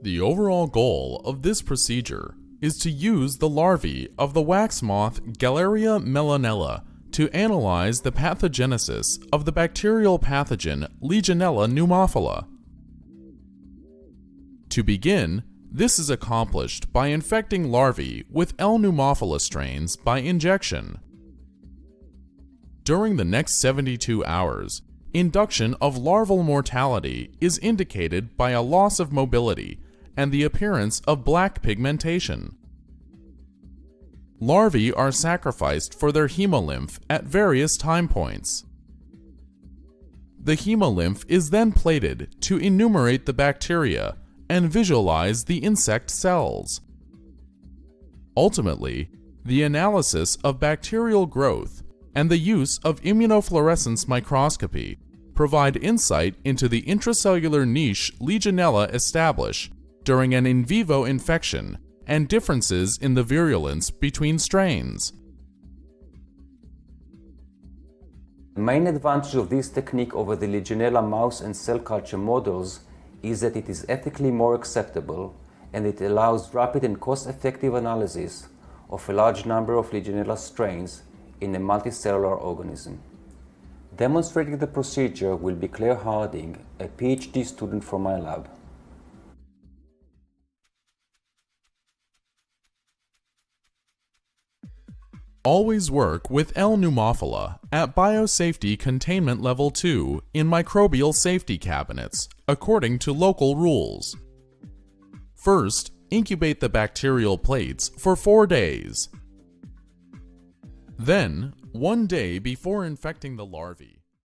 The overall goal of this procedure is to use the larvae of the wax moth Galleria mellonella to analyze the pathogenesis of the bacterial pathogen Legionella pneumophila. To begin, this is accomplished by infecting larvae with L. pneumophila strains by injection. During the next 72 hours, induction of larval mortality is indicated by a loss of mobility and the appearance of black pigmentation. Larvae are sacrificed for their hemolymph at various time points. The hemolymph is then plated to enumerate the bacteria and visualize the insect cells. Ultimately, the analysis of bacterial growth and the use of immunofluorescence microscopy provide insight into the intracellular niche Legionella establish during an in vivo infection and differences in the virulence between strains. The main advantage of this technique over the Legionella mouse and cell culture models is that it is ethically more acceptable and it allows rapid and cost-effective analysis of a large number of Legionella strains in a multicellular organism. Demonstrating the procedure will be Clare, a PhD student from my lab. Always work with L. pneumophila at biosafety containment level 2 in microbial safety cabinets, according to local rules. First, incubate the bacterial plates for 4 days. Then, 1 day before infecting the larvae,